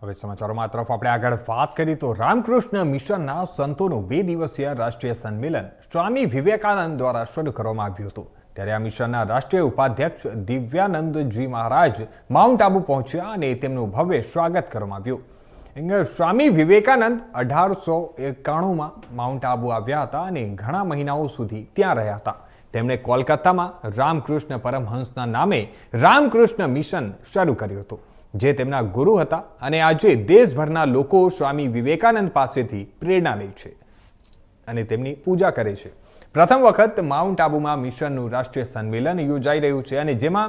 હવે સમાચારોમાં તરફ આપણે આગળ વાત કરીએ તો રામકૃષ્ણ મિશનના સંતોનું 2 દિવસીય રાષ્ટ્રીય સંમેલન સ્વામી વિવેકાનંદ દ્વારા શરૂ કરવામાં આવ્યું હતું। ત્યારે આ મિશનના રાષ્ટ્રીય ઉપાધ્યક્ષ દિવ્યાનંદજી મહારાજ માઉન્ટ આબુ પહોંચ્યા અને તેમનું ભવ્ય સ્વાગત કરવામાં આવ્યું। સ્વામી વિવેકાનંદ 1891માં માઉન્ટ આબુ આવ્યા હતા અને ઘણા મહિનાઓ સુધી ત્યાં રહ્યા હતા। તેમણે કોલકાતામાં રામકૃષ્ણ પરમહંસના નામે રામકૃષ્ણ મિશન શરૂ કર્યું હતું, જે તેમના ગુરુ હતા અને આજે દેશભરના લોકો સ્વામી વિવેકાનંદ પાસેથી પ્રેરણા લે છે અને તેમની પૂજા કરે છે। પ્રથમ વખત માઉન્ટ આબુમાં મિશનનું રાષ્ટ્રીય સંમેલન યોજાઈ રહ્યું છે અને જેમાં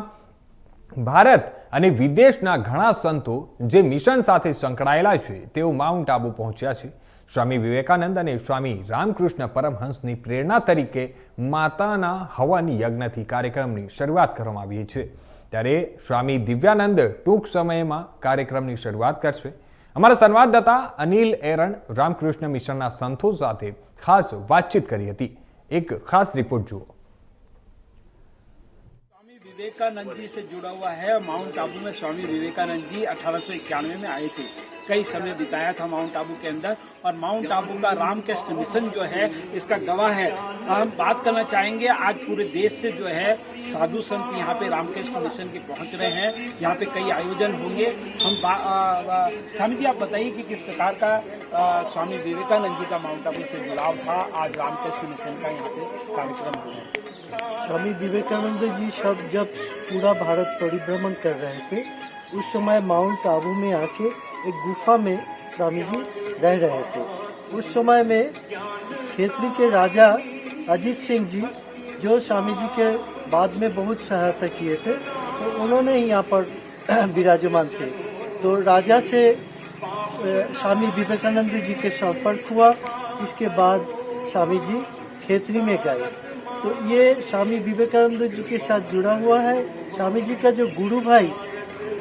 ભારત અને વિદેશના ઘણા સંતો જે મિશન સાથે સંકળાયેલા છે તેઓ માઉન્ટ આબુ પહોંચ્યા છે। સ્વામી વિવેકાનંદ અને સ્વામી રામકૃષ્ણ પરમહંસની પ્રેરણા તરીકે માતાના હવન યજ્ઞથી કાર્યક્રમની શરૂઆત કરવામાં આવી છે। ત્યારે સ્વામી દિવ્યાનંદ ટૂંક સમયમાં કાર્યક્રમની શરૂઆત કરશે। અમારા સંવાદદાતા અનિલ એરણ રામકૃષ્ણ મિશનના સંતો સાથે ખાસ વાતચીત કરી હતી। एक खास रिपोर्ट जुओ। स्वामी विवेकानंद जी से जुड़ा हुआ है। माउंट आबू में स्वामी विवेकानंद जी 1891 में आए थे। कई समय बिताया था माउंट आबू के अंदर और माउंट आबू का रामकृष्ण मिशन जो है इसका गवाह है। हम बात करना चाहेंगे, आज पूरे देश से जो है साधु संत यहाँ पे रामकृष्ण मिशन के पहुँच रहे हैं। यहाँ पे कई आयोजन होंगे। हम स्वामी जी आप बताइए कि किस प्रकार का स्वामी विवेकानंद जी का माउंट आबू से जुड़ाव था। आज रामकृष्ण मिशन का यहाँ पे कार्यक्रम हो रहा है। स्वामी विवेकानंद जी सब जब पूरा भारत परिभ्रमण कर रहे थे उस समय माउंट आबू में आके एक गुफा में स्वामी जी रह रहे थे। उस समय में खेतरी के राजा अजीत सिंह जी जो स्वामी जी के बाद में बहुत सहायता किए थे, तो उन्होंने यहाँ पर विराजमान थे। तो राजा से स्वामी विवेकानंद जी के संपर्क हुआ। इसके बाद स्वामी जी खेतरी में गए। तो ये स्वामी विवेकानंद जी के साथ जुड़ा हुआ है। स्वामी जी का जो गुरु भाई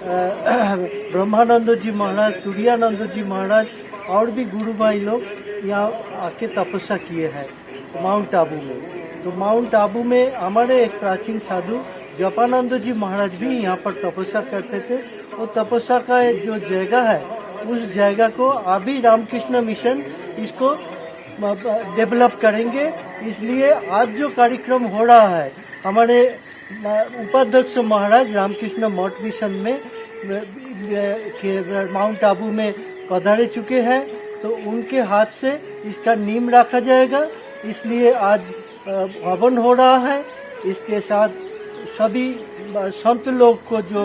ब्रह्मानंद जी महाराज, तुरानंद जी महाराज और भी गुरु भाई लोग यहाँ आके तपस्या किए हैं माउंट आबू में। तो माउंट आबू में हमारे एक प्राचीन साधु जपानंद जी महाराज भी यहाँ पर तपस्या करते थे। वो तपस्या का जो जगह है उस जगह को अभी रामकृष्ण मिशन इसको डेवलप करेंगे। इसलिए आज जो कार्यक्रम हो रहा है हमारे उपाध्यक्ष महाराज रामकृष्ण मठ मिशन में माउंट आबू में पधारे चुके हैं, तो उनके हाथ से इसका नींव रखा जाएगा। इसलिए आज हवन हो रहा है। इसके साथ सभी संत लोग को जो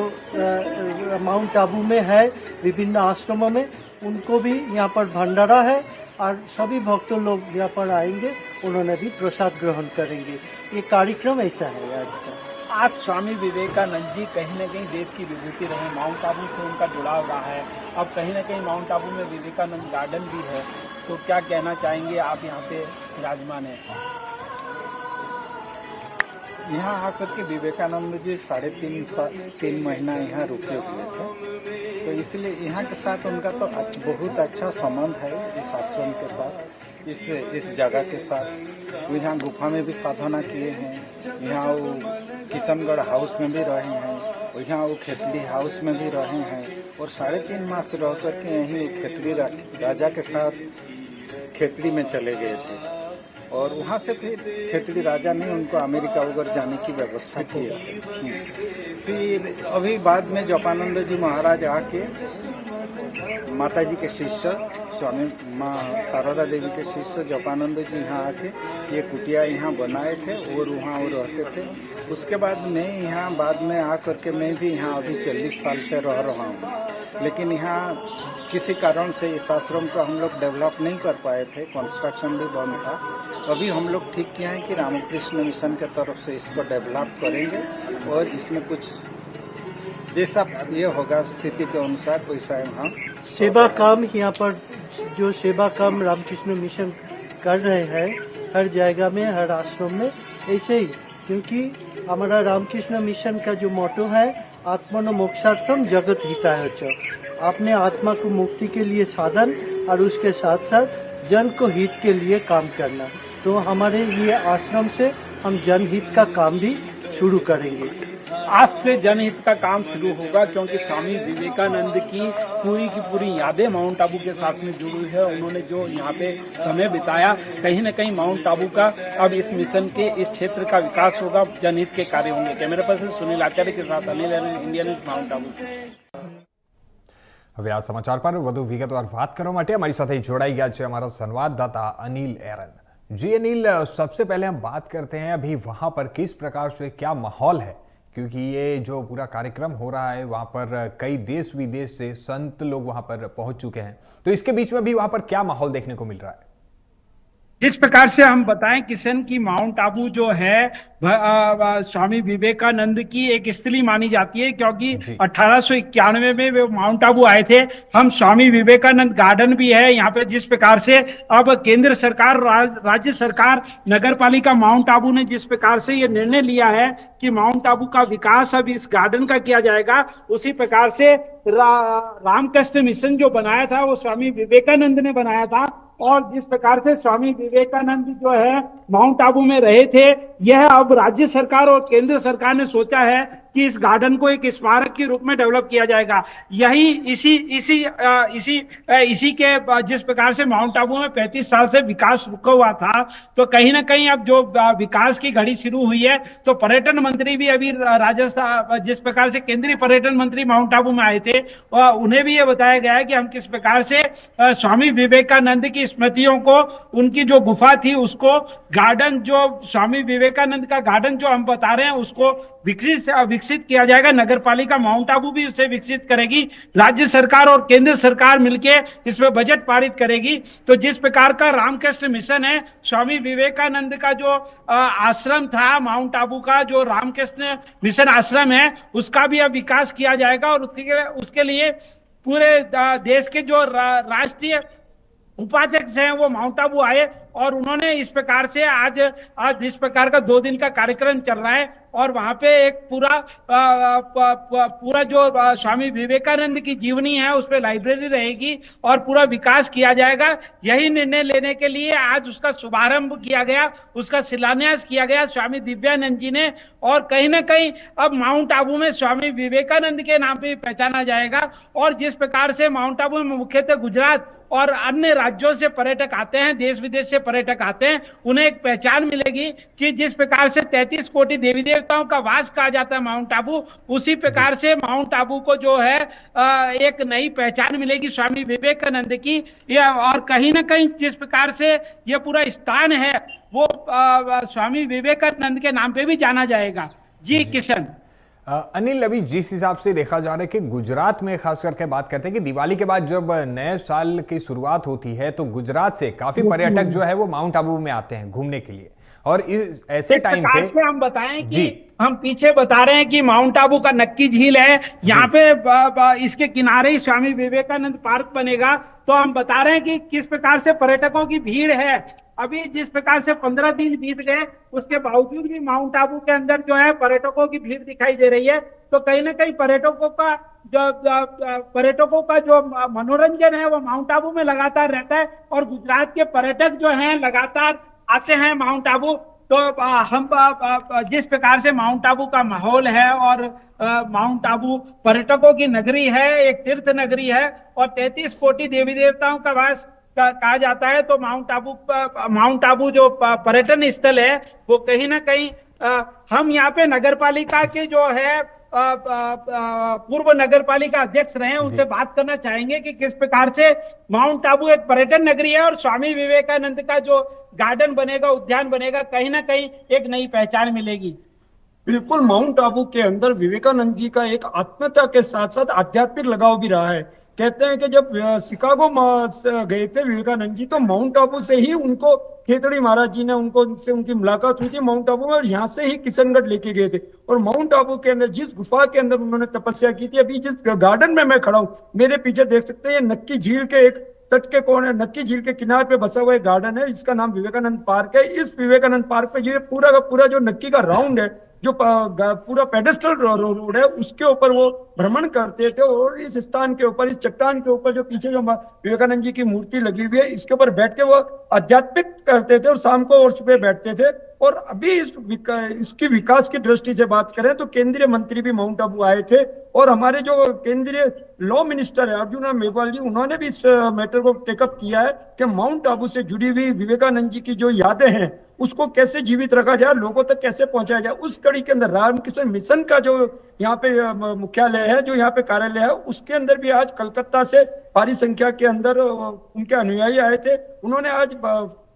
माउंट आबू में है विभिन्न आश्रमों में उनको भी यहाँ पर भंडारा है और सभी भक्तों लोग यहाँ पर आएंगे, उन्होंने भी प्रसाद ग्रहण करेंगे। ये कार्यक्रम ऐसा है आज का। आज स्वामी विवेकानंद जी कहीं न कहीं देश की विभूति रहे। माउंट आबू से उनका जुड़ाव रहा है। अब कहीं न कहीं माउंट आबू में विवेकानंद गार्डन भी है। तो क्या कहना चाहेंगे, आप यहाँ पे विराजमान हैं? यहाँ आकर के विवेकानंद जी 3.5 महीना यहाँ रुके हुए थे, तो इसलिए यहाँ के साथ उनका तो बहुत अच्छा संबंध है। इस आश्रम के साथ, इस जगह के साथ वो यहाँ गुफा में भी साधना किए हैं। यहाँ वो किशनगढ़ हाउस में भी रहे हैं और यहाँ वो खेतली हाउस में भी रहे हैं और 3.5 मास रह करके यहीं वो खेतली राजा के साथ खेतली में चले गए थे और वहाँ से फिर खेतली राजा ने उनको अमेरिका वगैरह जाने की व्यवस्था की। फिर अभी बाद में जपानंद जी महाराज आके माता जी के शिष्य स्वामी माँ शारदा देवी के शिष्य जपानंद जी यहाँ आके ये कुटिया यहाँ बनाए थे और वहाँ वो रहते थे। उसके बाद मैं यहाँ बाद में आकर के मैं भी यहाँ अभी 40 साल से रह रहा हूँ, लेकिन यहाँ किसी कारण से इस आश्रम को हम लोग डेवलप नहीं कर पाए थे। कंस्ट्रक्शन भी बंद था। अभी हम लोग ठीक किया है कि रामकृष्ण मिशन के तरफ से इसको डेवलप करेंगे और इसमें कुछ जैसा ये होगा स्थिति के अनुसार वैसा हम सेवा काम यहाँ पर जो सेवा काम रामकृष्ण मिशन कर रहे हैं हर जगह में, हर आश्रम में ऐसे ही, क्योंकि हमारा रामकृष्ण मिशन का जो मोटो है आत्मन मोक्षार्थम जगत हिताय च। आपने आत्मा को मुक्ति के लिए साधन और उसके साथ साथ जन को हित के लिए काम करना। तो हमारे ये आश्रम से हम जनहित का काम भी शुरू करेंगे। आज से जनहित का काम शुरू होगा, क्योंकि स्वामी विवेकानंद की पूरी यादें माउंट आबू के साथ में जुड़ी है। उन्होंने जो यहाँ पे समय बिताया, कहीं न कहीं माउंट आबू का अब इस मिशन के इस क्षेत्र का विकास होगा, जनहित के कार्य होंगे। कैमरा पर्सन सुनील आचार्य के साथ अनिल एरन, इंडिया न्यूज़, माउंट आबू से। હવે આ સમાચાર પર વધુ વિગતવાર વાત કરવા માટે અમારી સાથે જોડાઈ ગયા છે हमारा संवाददाता अनिल एरन। जी अनिल, सबसे पहले हम बात करते हैं अभी वहाँ पर किस प्रकार से क्या माहौल है, क्योंकि ये जो पूरा कार्यक्रम हो रहा है वहाँ पर कई देश विदेश से संत लोग वहाँ पर पहुँच चुके हैं, तो इसके बीच में भी वहाँ पर क्या माहौल देखने को मिल रहा है? जिस प्रकार से हम बताएं किशन की माउंट आबू जो है स्वामी विवेकानंद की एक स्थली मानी जाती है, क्योंकि 1891 में वे माउंट आबू आए थे। हम स्वामी विवेकानंद गार्डन भी है यहाँ पे। जिस प्रकार से अब केंद्र सरकार, राज्य सरकार, नगर पालिका माउंट आबू ने जिस प्रकार से ये निर्णय लिया है कि माउंट आबू का विकास अब इस गार्डन का किया जाएगा, उसी प्रकार से रामकृष्ण मिशन जो बनाया था वो स्वामी विवेकानंद ने बनाया था। और जिस प्रकार से स्वामी विवेकानंद जो है माउंट आबू में रहे थे, यह अब राज्य सरकार और केंद्र सरकार ने सोचा है कि इस गार्डन को एक स्मारक के रूप में डेवलप किया जाएगा। यही इसी के जिस प्रकार से माउंट आबू में 35 साल से विकास रुका हुआ था, तो कहीं ना कहीं अब जो विकास की घड़ी शुरू हुई है, तो पर्यटन मंत्री भी अभी राजस्थान, जिस प्रकार से केंद्रीय पर्यटन मंत्री माउंट आबू में आए थे, उन्हें भी ये बताया गया है कि हम किस प्रकार से स्वामी विवेकानंद की स्मृतियों को, उनकी जो गुफा थी उसको, गार्डन जो स्वामी विवेकानंद का गार्डन जो हम बता रहे हैं उसको विकसित किया जाएगा। नगर पालिका माउंट आबू भी उसे विकसित करेगी, राज्य सरकार और केंद्र सरकार मिलके इसमें बजट पारित करेगी। तो जिस प्रकार का रामकृष्ण मिशन है, स्वामी विवेकानंद का जो आश्रम था माउंट आबू का, जो रामकृष्ण मिशन आश्रम है, उसका भी अब विकास किया जाएगा। और उसके लिए पूरे देश के जो राष्ट्रीय उपाध्यक्ष हैं वो माउंट आबू आए और उन्होंने इस प्रकार से आज इस प्रकार का 2 दिन का कार्यक्रम चल रहा है और वहां पे एक पूरा जो स्वामी विवेकानंद की जीवनी है उस पर लाइब्रेरी रहेगी और पूरा विकास किया जाएगा। यही निर्णय लेने के लिए आज उसका शुभारंभ किया गया, उसका शिलान्यास किया गया स्वामी दिव्यानंद जी ने। और कहीं ना कहीं अब माउंट आबू में स्वामी विवेकानंद के नाम पे पहचाना जाएगा। और जिस प्रकार से माउंट आबू में मुख्यतः गुजरात और अन्य राज्यों से पर्यटक आते हैं, देश विदेश से पर्यटक आते हैं, उन्हें एक पहचान मिलेगी कि जिस प्रकार से 33 कोटि देवी देवताओं का वास कहा जाता है माउंट आबू, उसी प्रकार से माउंट आबू को जो है एक नई पहचान मिलेगी स्वामी विवेकानंद की। और कहीं ना कहीं जिस प्रकार से यह पूरा स्थान है वो स्वामी विवेकानंद के नाम पे भी जाना जाएगा। जी किशन। अनिल, अभी जिस हिसाब से देखा जा रहा है कि गुजरात में खास करके बात करते हैं कि दिवाली के बाद जब नए साल की शुरुआत होती है तो गुजरात से काफी पर्यटक जो है वो माउंट आबू में आते हैं घूमने के लिए। और इस ऐसे टाइम पे हम बताएं कि हम पीछे बता रहे हैं कि माउंट आबू का नक्की झील है, यहाँ पे इसके किनारे ही स्वामी विवेकानंद पार्क बनेगा। तो हम बता रहे हैं कि किस प्रकार से पर्यटकों की भीड़ है। अभी जिस प्रकार से 15 दिन बीत गए, उसके बावजूद भी माउंट आबू के अंदर जो है पर्यटकों की भीड़ दिखाई दे रही है। तो कहीं ना कहीं पर्यटकों का जो मनोरंजन है वो माउंट आबू में लगातार रहता है और गुजरात के पर्यटक जो हैं लगातार आते हैं माउंट आबू। तो हम जिस प्रकार से माउंट आबू का माहौल है और माउंट आबू पर्यटकों की नगरी है, एक तीर्थ नगरी है और 33 कोटि देवी देवताओं का वास कहा जाता है। तो माउंट आबू जो पर्यटन स्थल है वो कहीं ना कहीं हम यहाँ पे नगर पालिका के जो है पूर्व नगर पालिका अध्यक्ष रहे हैं, उनसे बात करना चाहेंगे कि किस प्रकार से माउंट आबू एक पर्यटन नगरी है और स्वामी विवेकानंद का जो गार्डन बनेगा, उद्यान बनेगा, कहीं ना कहीं एक नई पहचान मिलेगी। बिल्कुल, माउंट आबू के अंदर विवेकानंद जी का एक आत्मीयता के साथ साथ आध्यात्मिक लगाव भी रहा है। कहते हैं कि जब शिकागो गए थे विवेकानंद जी तो माउंट आबू से ही उनको खेतड़ी महाराज जी ने उनकी मुलाकात हुई थी माउंट आबू में और यहाँ से ही किशनगढ़ लेके गए थे। और माउंट आबू के अंदर जिस गुफा के अंदर उन्होंने तपस्या की थी, अभी जिस गार्डन में मैं खड़ा हूँ मेरे पीछे देख सकते हैं, ये नक्की झील के एक तट के कोने, नक्की झील के किनारे पे बसा हुआ एक गार्डन है जिसका नाम विवेकानंद पार्क है। इस विवेकानंद पार्क पे ये पूरा का पूरा जो नक्की का राउंड है जो पूरा पेडेस्ट्रल रोड है उसके ऊपर वो भ्रमण करते थे, और इस स्थान के ऊपर, इस चट्टान के ऊपर जो पीछे जो विवेकानंद जी की मूर्ति लगी हुई है, इसके ऊपर बैठ के वो आध्यात्मिक करते थे और शाम को और सुबह बैठते थे। और अभी इसकी विकास की दृष्टि से बात करें तो केंद्रीय मंत्री भी माउंट आबू आए थे, और हमारे जो केंद्रीय लॉ मिनिस्टर है अर्जुन राम मेघवाल जी, उन्होंने भी इस मैटर को टेकअप किया है कि माउंट आबू से जुड़ी हुई विवेकानंद जी की जो यादें हैं उसको कैसे जीवित रखा जाए, लोगों तक कैसे पहुंचाया जाए। उस कड़ी के अंदर रामकृष्ण मिशन का जो यहाँ पे मुख्यालय है, जो यहाँ पे कार्यालय है, उसके अंदर भी आज कलकत्ता से भारी संख्या के अंदर उनके अनुयायी आए थे। उन्होंने आज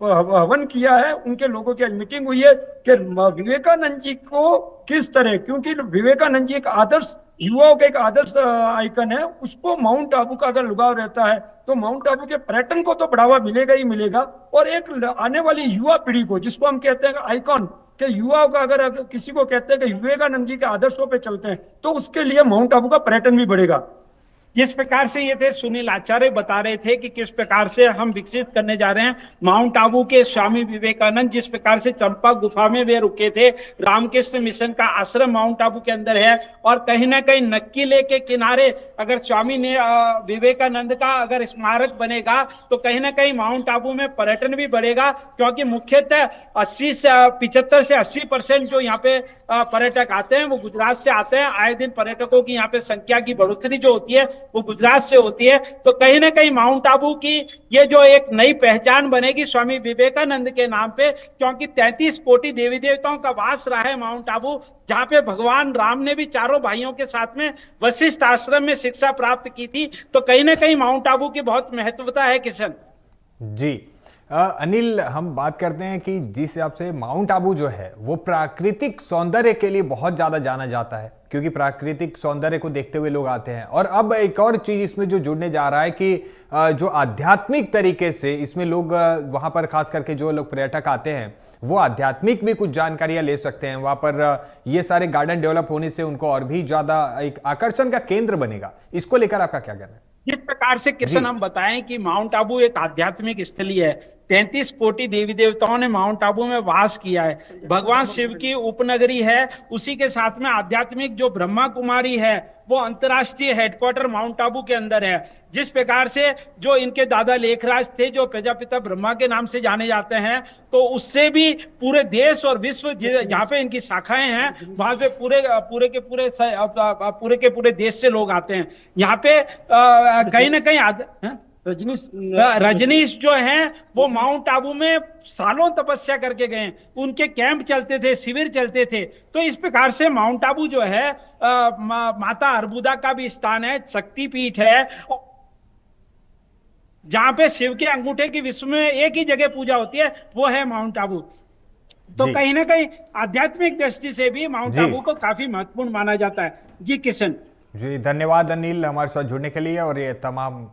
हवन किया है, उनके लोगों की आज मीटिंग हुई है कि विवेकानंद जी को किस तरह, क्योंकि विवेकानंद जी एक आदर्श युवाओं का एक आदर्श आइकन है, उसको माउंट आबू का अगर लगाव रहता है तो माउंट आबू के पर्यटन को तो बढ़ावा मिलेगा ही मिलेगा, और एक आने वाली युवा पीढ़ी को, जिसको हम कहते हैं आइकॉन के युवाओं का, अगर किसी को कहते हैं कि विवेकानंद जी के आदर्शों पे चलते हैं तो उसके लिए माउंट आबू का पर्यटन भी बढ़ेगा। जिस प्रकार से ये थे सुनील आचार्य बता रहे थे कि किस प्रकार से हम विकसित करने जा रहे हैं माउंट आबू के स्वामी विवेकानंद, जिस प्रकार से चंपा गुफा में वे रुके थे, रामकृष्ण मिशन का आश्रम माउंट आबू के अंदर है, और कहीं ना कहीं नक्की लेक के किनारे अगर स्वामी ने विवेकानंद का अगर स्मारक बनेगा तो कहीं ना कहीं माउंट आबू में पर्यटन भी बढ़ेगा, क्योंकि मुख्यतः 75 से 80% जो यहाँ पे पर्यटक आते हैं वो गुजरात से आते हैं। आए दिन पर्यटकों की यहाँ पे संख्या की बढ़ोतरी जो होती है वो गुजरात से होती है, तो कहीं ना कहीं माउंट आबू की ये जो एक नई पहचान बनेगी स्वामी विवेकानंद के नाम पे, क्योंकि 33 कोटि देवी देवताओं का वास रहा है माउंट आबू, जहां पे भगवान राम ने भी चारों भाइयों के साथ में वशिष्ठ आश्रम में शिक्षा प्राप्त की थी। तो कहीं ना कहीं माउंट आबू की बहुत महत्वता है। किशन जी अनिल, हम बात करते हैं कि जिस हिसाब से माउंट आबू जो है वो प्राकृतिक सौंदर्य के लिए बहुत ज्यादा जाना जाता है, क्योंकि प्राकृतिक सौंदर्य को देखते हुए लोग आते हैं। और अब एक और चीज इसमें जो जुड़ने जा रहा है कि जो आध्यात्मिक तरीके से इसमें लोग वहां पर खास करके जो लोग पर्यटक आते हैं वो आध्यात्मिक भी कुछ जानकारियां ले सकते हैं। वहां पर ये सारे गार्डन डेवलप होने से उनको और भी ज्यादा एक आकर्षण का केंद्र बनेगा। इसको लेकर आपका क्या कहना है? जिस प्रकार से किशन हम बताएं कि माउंट आबू एक आध्यात्मिक स्थली है, 33 कोटि देवी देवताओं ने माउंट आबू में वास किया है, भगवान शिव की उपनगरी है, उसी के साथ में आध्यात्मिक जो ब्रह्मा कुमारी है वो अंतर्राष्ट्रीय हेडक्वार्टर माउंट आबू के अंदर है। जिस प्रकार से जो इनके दादा लेखराज थे जो प्रजापिता ब्रह्मा के नाम से जाने जाते हैं, तो उससे भी पूरे देश और विश्व जहाँ पे इनकी शाखाएं हैं वहां पे पूरे के पूरे देश से लोग आते हैं। यहाँ पे कहीं ना कहीं रजनीश जो हैं वो माउंट आबू में सालों तपस्या करके गए, उनके कैंप चलते थे, शिविर चलते थे। तो इस प्रकार से माउंट आबू जो है माता अर्बुदा का भी स्थान है, शक्तिपीठ है, जहां पे शिव के अंगूठे की विश्व में एक ही जगह पूजा होती है, वो है माउंट आबू। तो कहीं ना कहीं आध्यात्मिक दृष्टि से भी माउंट आबू को काफी महत्वपूर्ण माना जाता है। जी किशन जी, धन्यवाद अनिल हमारे साथ जुड़ने के लिए और ये तमाम